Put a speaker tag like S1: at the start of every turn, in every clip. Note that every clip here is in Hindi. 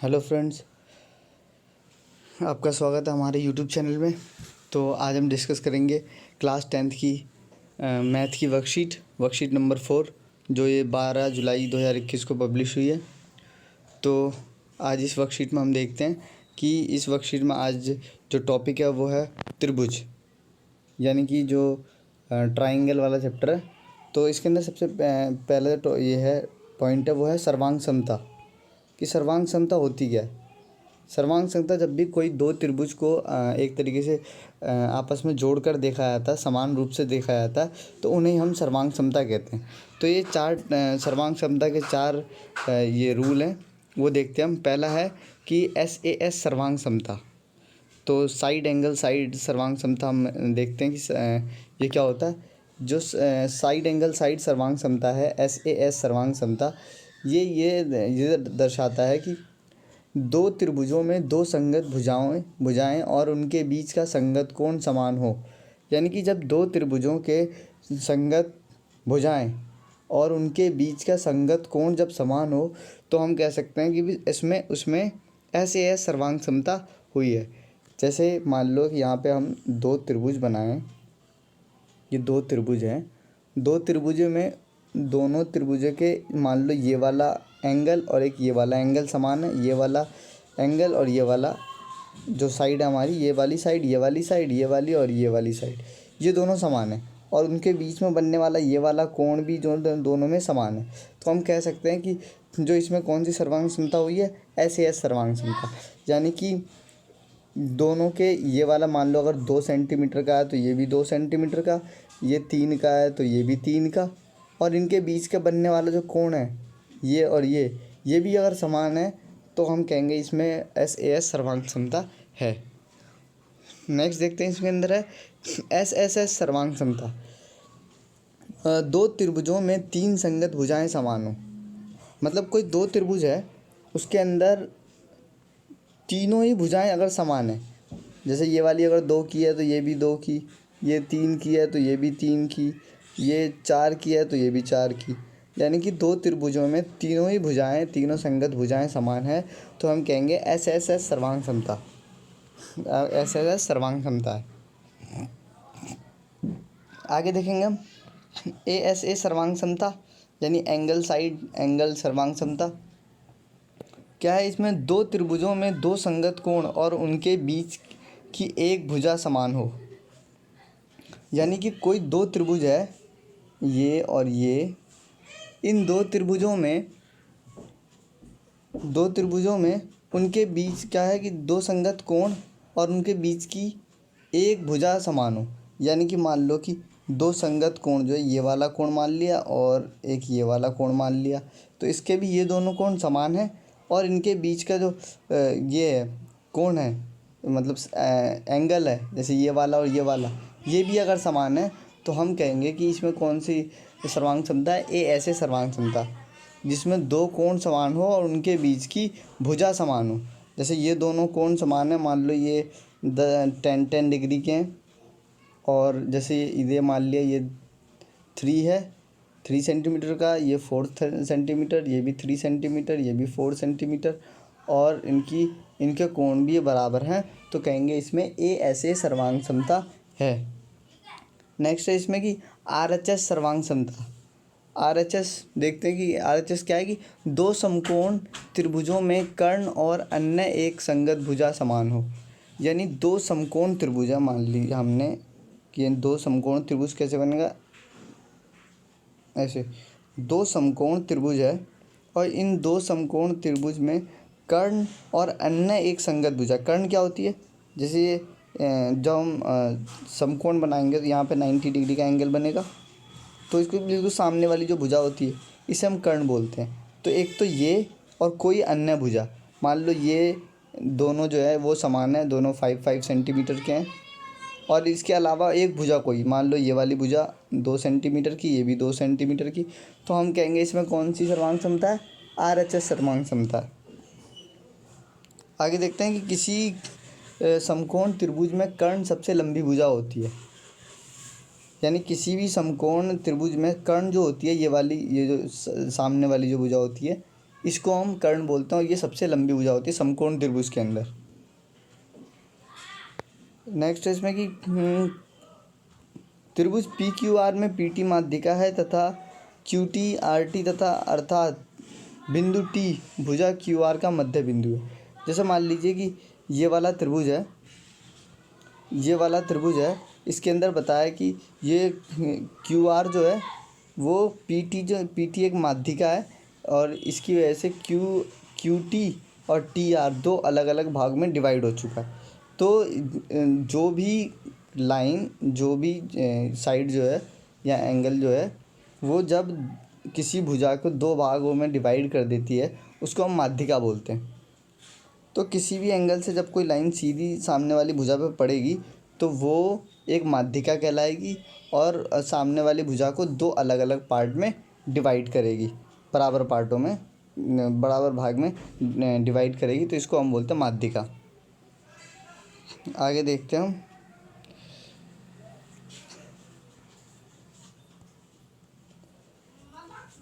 S1: हेलो फ्रेंड्स, आपका स्वागत है हमारे यूट्यूब चैनल में। तो आज हम डिस्कस करेंगे क्लास 10th की मैथ की वर्कशीट नंबर 4, जो ये 12 जुलाई 2021 को पब्लिश हुई है। तो आज इस वर्कशीट में हम देखते हैं कि इस वर्कशीट में आज जो टॉपिक है वो है त्रिभुज, यानी कि जो ट्राइंगल वाला चैप्टर है। तो इसके अंदर सबसे पहले तो ये है पॉइंट है वो है सर्वांग समता, कि सर्वांग समता होती क्या है। सर्वांग समता जब भी कोई दो त्रिभुज को एक तरीके से आपस में जोड़कर देखा जाता है, समान रूप से देखा जाता है, तो उन्हें हम सर्वांग समता कहते हैं। तो ये चार सर्वांग समता के चार ये रूल हैं, वो देखते हैं हम। पहला है कि SAS सर्वांग समता। तो साइड एंगल साइड सर्वांग समता हम देखते हैं कि ये क्या होता है। जो साइड एंगल साइड सर्वांग समता है, SAS सर्वांग समता, ये दर्शाता है कि दो त्रिभुजों में दो संगत भुजाएं और उनके बीच का संगत कोण समान हो। यानी कि जब दो त्रिभुजों के संगत भुजाएं और उनके बीच का संगत कोण जब समान हो, तो हम कह सकते हैं कि इसमें उसमें SAS सर्वांग समता हुई है। जैसे मान लो कि यहाँ पे हम दो त्रिभुज बनाएं, ये दो त्रिभुज हैं। दो त्रिभुजों में दोनों त्रिभुजों के मान लो ये वाला एंगल और एक ये वाला एंगल समान है। ये वाला एंगल और ये वाला जो साइड है हमारी, ये वाली साइड, ये वाली साइड, ये वाली और ये वाली साइड, ये दोनों समान है। और उनके बीच में बनने वाला ये वाला कोण भी जो दोनों में समान है। तो हम कह सकते हैं कि जो इसमें कौन सी सर्वांग समता हुई है, SAS सर्वांग समता। यानी कि दोनों के ये वाला मान लो अगर 2 सेंटीमीटर का है तो ये भी 2 सेंटीमीटर का, ये 3 का है तो ये भी 3 का, और इनके बीच का बनने वाला जो कोण है ये और ये भी अगर समान है, तो हम कहेंगे इसमें SAS सर्वांग समता है। नेक्स्ट देखते हैं, इसके अंदर है SSS सर्वांग समता। दो त्रिभुजों में तीन संगत भुजाएं समान हो। मतलब कोई दो त्रिभुज है, उसके अंदर तीनों ही भुजाएं अगर समान है, जैसे ये वाली अगर 2 की है तो ये भी 2 की, ये 3 की है तो ये भी 3 की, ये 4 की है तो ये भी 4 की, यानी कि दो त्रिभुजों में तीनों ही भुजाएं, तीनों संगत भुजाएं समान है, तो हम कहेंगे SSS सर्वांग समता। SSS सर्वांग समता है। आगे देखेंगे हम ASA सर्वांग समता, यानी एंगल साइड एंगल सर्वांग समता। क्या है, इसमें दो त्रिभुजों में दो संगत कोण और उनके बीच की एक भुजा समान हो। यानी कि कोई दो त्रिभुज है, ये और ये, इन दो त्रिभुजों में उनके बीच क्या है कि दो संगत कोण और उनके बीच की एक भुजा समान हो। यानी कि मान लो कि दो संगत कोण जो है, ये वाला कोण मान लिया और एक ये वाला कोण मान लिया, तो इसके भी ये दोनों कोण समान है, और इनके बीच का जो ये कोण है, मतलब एंगल है, जैसे ये वाला और ये भी अगर समान है, तो हम कहेंगे कि इसमें कौन सी सर्वांग समता है, ऐसे सर्वांग समता, जिसमें दो कोण समान हो और उनके बीच की भुजा समान हो। जैसे ये दोनों कोण समान है, मान लो ये 10 डिग्री के हैं, और जैसे ये मान लिया ये 3 है, 3 सेंटीमीटर का, ये 4 सेंटीमीटर, ये भी 3 सेंटीमीटर, ये भी 4 सेंटीमीटर, और इनके कोण भी बराबर हैं, तो कहेंगे इसमें ऐसे सर्वांग समता है। नेक्स्ट है इसमें कि RHS सर्वांग समता। RHS देखते हैं कि RHS क्या है कि दो समकोण त्रिभुजों में कर्ण और अन्य एक संगत भुजा समान हो। यानी दो समकोण त्रिभुज है, मान लिया हमने कि दो समकोण त्रिभुज कैसे बनेगा, ऐसे दो समकोण त्रिभुज है, और इन दो समकोण त्रिभुज में कर्ण और अन्य एक संगत भुजा। कर्ण क्या होती है, जैसे ये जब हम समकोण बनाएंगे तो यहाँ पे 90 डिग्री का एंगल बनेगा, तो इसको बिल्कुल सामने वाली जो भुजा होती है इसे हम कर्ण बोलते हैं। तो एक तो ये और कोई अन्य भुजा, मान लो ये दोनों जो है वो समान है, दोनों 5-5 सेंटीमीटर के हैं, और इसके अलावा एक भुजा कोई, मान लो ये वाली भुजा 2 सेंटीमीटर की, ये भी 2 सेंटीमीटर की, तो हम कहेंगे इसमें कौन सी सर्वांग समता है, RHS सर्वांग समता है। आगे देखते हैं कि किसी समकोण त्रिभुज में कर्ण सबसे लंबी भुजा होती है। यानी किसी भी समकोण त्रिभुज में कर्ण जो होती है, ये वाली, ये जो सामने वाली जो भुजा होती है, इसको हम कर्ण बोलते हैं और ये सबसे लंबी भुजा होती है समकोण त्रिभुज के अंदर। नेक्स्ट है इसमें कि त्रिभुज पी क्यू आर में पी टी माध्यिका है तथा क्यू टी आर टी तथा अर्थात बिंदु टी भुजा क्यू आर का मध्य बिंदु है। जैसे मान लीजिए कि ये वाला त्रिभुज है, ये वाला त्रिभुज है, इसके अंदर बताया कि ये क्यू आर जो है वो पी टी एक माध्यिका है और इसकी वजह से क्यू टी और टी आर दो अलग अलग भाग में डिवाइड हो चुका है। तो जो भी लाइन, जो भी साइड जो है या एंगल जो है वो जब किसी भुजा को दो भागों में डिवाइड कर देती है उसको हम माध्यिका बोलते हैं। तो किसी भी एंगल से जब कोई लाइन सीधी सामने वाली भुजा पर पड़ेगी तो वो एक माध्यिका कहलाएगी और सामने वाली भुजा को दो अलग अलग पार्ट में डिवाइड करेगी, बराबर पार्टों में, बराबर भाग में डिवाइड करेगी, तो इसको हम बोलते हैं माध्यिका। आगे देखते हैं हम।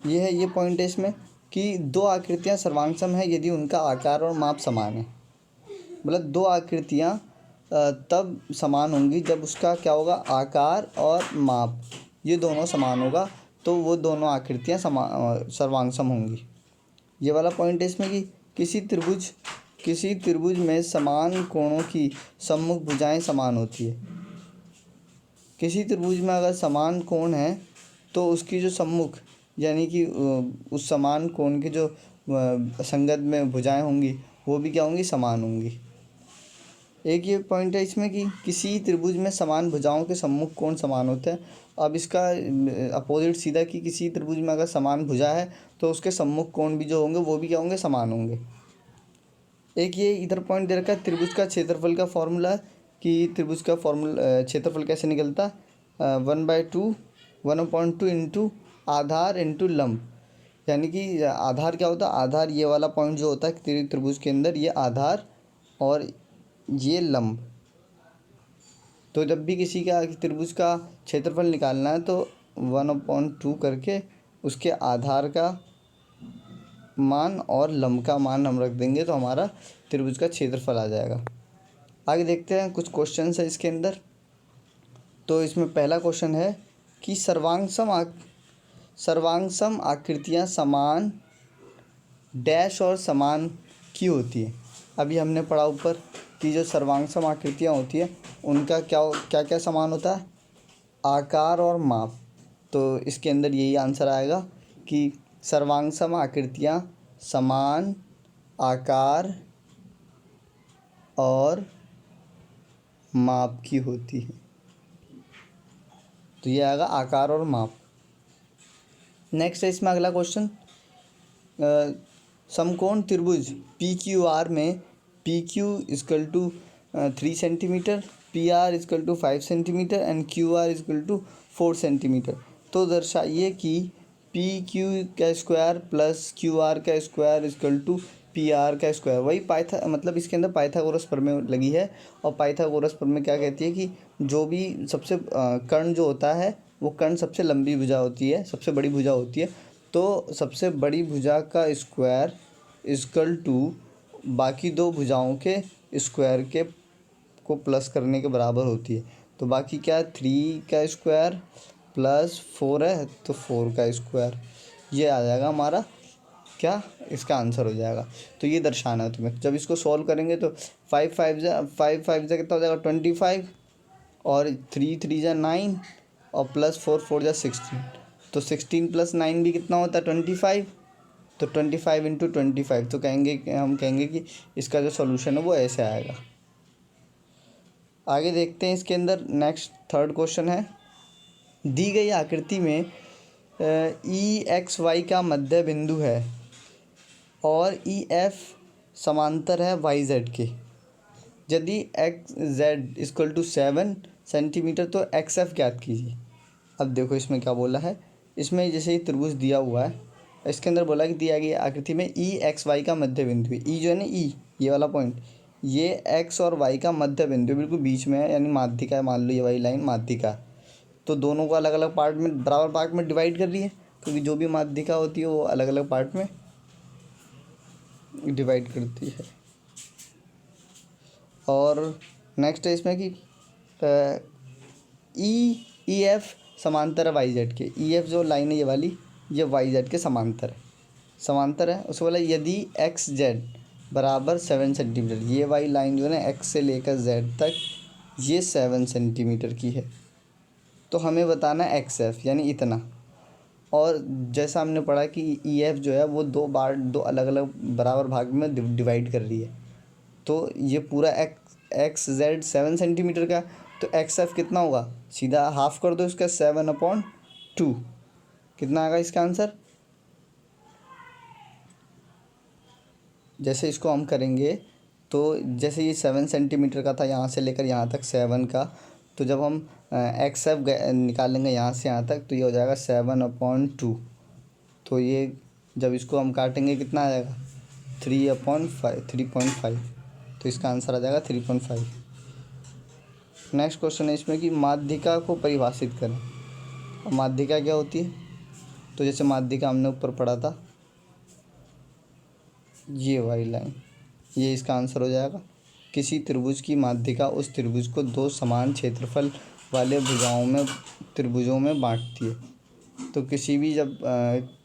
S1: ये है, ये पॉइंट है इसमें कि दो आकृतियाँ सर्वांगसम है यदि उनका आकार और माप समान है। मतलब दो आकृतियाँ तब समान होंगी जब उसका क्या होगा, आकार और माप ये दोनों समान होगा, तो वो दोनों आकृतियाँ सर्वांगसम होंगी। ये वाला पॉइंट है इसमें कि किसी त्रिभुज में समान कोणों की सम्मुख भुजाएं समान होती है। किसी त्रिभुज में अगर समान कोण है तो उसकी जो सम्मुख यानी कि उस समान कोण के जो संगत में भुजाएं होंगी वो भी क्या होंगी, समान होंगी। एक ये पॉइंट है इसमें कि किसी त्रिभुज में समान भुजाओं के सम्मुख कोण समान होते हैं। अब इसका अपोजिट सीधा कि किसी त्रिभुज में अगर समान भुजा है तो उसके सम्मुख कोण भी जो होंगे वो भी क्या होंगे, समान होंगे। एक ये इधर पॉइंट दे रखा है त्रिभुज का क्षेत्रफल का फॉर्मूला, कि त्रिभुज का फॉर्मूला क्षेत्रफल कैसे निकलता, 1/2 इंटू आधार इंटू लंब। यानी कि आधार क्या होता है, आधार ये वाला पॉइंट जो होता है त्रिभुज के अंदर, ये आधार और ये लंब। तो जब भी किसी का त्रिभुज का क्षेत्रफल निकालना है तो 1/2 करके उसके आधार का मान और लंब का मान हम रख देंगे तो हमारा त्रिभुज का क्षेत्रफल आ जाएगा। आगे देखते हैं, कुछ क्वेश्चन है इसके अंदर। तो इसमें पहला क्वेश्चन है कि सर्वांगसम आकृतियाँ समान डैश और समान की होती है। अभी हमने पढ़ा ऊपर कि जो सर्वांगसम आकृतियाँ होती है उनका क्या क्या समान होता है, आकार और माप। तो इसके अंदर यही आंसर आएगा कि सर्वांगसम आकृतियाँ समान आकार और माप की होती है। तो ये आएगा आकार और माप। नेक्स्ट है इसमें अगला क्वेश्चन, समकोण त्रिभुज पी क्यू आर में P Q equal to 3 centimetre, P R equal to 5 centimetre and Q R equal to 4 centimetre. तो दर्शाइए कि पी क्यू का स्क्वायर प्लस क्यू आर का square equal to P R का स्क्वायर। वही मतलब इसके अंदर पाइथागोरस प्रमेय लगी है और पाइथागोरस प्रमेय क्या कहती है कि जो भी सबसे कर्ण जो होता है वो कर्ण सबसे लंबी भुजा होती है, सबसे बड़ी भुजा होती है। तो सबसे बड़ी भुजा का स्क्वायर इक्वल टू बाकी दो भुजाओं के स्क्वायर के को प्लस करने के बराबर होती है। तो बाकी क्या, 3 का स्क्वायर प्लस 4 है तो 4 का स्क्वायर, ये आ जाएगा हमारा क्या, इसका आंसर हो जाएगा। तो ये दर्शाना है तुम्हें। जब इसको सॉल्व करेंगे तो 5 5 जा कितना हो जाएगा 25 और 3 3 जा 9 और प्लस 4 4 जा 16। तो 16 प्लस 9 भी कितना होता है 25। तो 25 इंटू 25। तो हम कहेंगे कि इसका जो सॉल्यूशन है वो ऐसे आएगा। आगे देखते हैं इसके अंदर। नेक्स्ट थर्ड क्वेश्चन है, दी गई आकृति में ई एक्स वाई का मध्य बिंदु है और ई एफ समांतर है वाई जेड के। यदि X Z equal to 7 centimetre तो एक्स एफ ज्ञात कीजिए। अब देखो इसमें क्या बोला है, इसमें जैसे ही त्रिभुज दिया हुआ है इसके अंदर बोला कि दिया गया आकृति में ई एक्स वाई का मध्य बिंदु है। ई जो है ना, ई ये वाला पॉइंट, ये एक्स और वाई का मध्य बिंदु बिल्कुल बीच में है, यानी माध्यिका है। मान लो ये वाली लाइन माध्यिका है। तो दोनों को अलग अलग पार्ट में, बराबर पार्ट में डिवाइड कर रही है, क्योंकि जो भी माध्यिका होती है वो अलग अलग पार्ट में डिवाइड करती है। और नेक्स्ट है इसमें कि ई एफ समांतर है वाई जेड के। ई एफ जो लाइन है ये वाली, ये वाई जेड के समांतर है। उसको बोला यदि एक्स जेड बराबर 7 सेंटीमीटर, ये वाली लाइन जो है ना एक्स से लेकर जेड तक ये 7 सेंटीमीटर की है, तो हमें बताना है एक्स एफ यानी इतना। और जैसा हमने पढ़ा कि ई एफ जो है वो दो अलग अलग बराबर भाग में डिवाइड कर रही है, तो ये पूरा एक्स जेड 7 सेंटीमीटर का, तो एक्स एफ कितना होगा, सीधा हाफ कर दो इसका 7/2। कितना आएगा इसका आंसर। जैसे इसको हम करेंगे तो जैसे ये 7 सेंटीमीटर का था यहाँ से लेकर यहाँ तक 7 का, तो जब हम एक्स एफ निकालेंगे यहाँ से यहाँ तक, तो ये हो जाएगा 7/2। तो ये जब इसको हम काटेंगे कितना आ जाएगा 3/5। तो इसका आंसर आ जाएगा 3.5। नेक्स्ट क्वेश्चन है इसमें कि माध्यिका को परिभाषित करें। अब माध्यिका क्या होती है, तो जैसे माध्यिका हमने ऊपर पढ़ा था, ये वाली लाइन, ये इसका आंसर हो जाएगा। किसी त्रिभुज की माध्यिका उस त्रिभुज को दो समान क्षेत्रफल वाले त्रिभुजों में बांटती है। तो किसी भी जब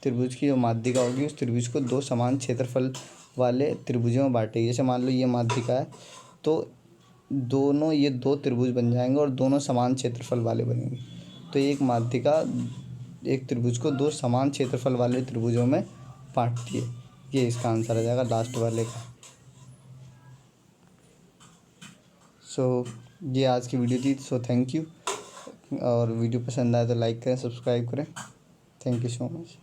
S1: त्रिभुज की जो माध्यिका होगी उस त्रिभुज को दो समान क्षेत्रफल वाले त्रिभुजों में बांटेगी। जैसे मान लो ये माध्यिका है, तो ये दो त्रिभुज बन जाएंगे और दोनों समान क्षेत्रफल वाले बनेंगे। तो एक माध्यिका एक त्रिभुज को दो समान क्षेत्रफल वाले त्रिभुजों में बांटती है। ये इसका आंसर आ जाएगा लास्ट वाले का। सो ये आज की वीडियो थी। So thank you. और वीडियो पसंद आए तो लाइक करें, सब्सक्राइब करें। Thank you so much.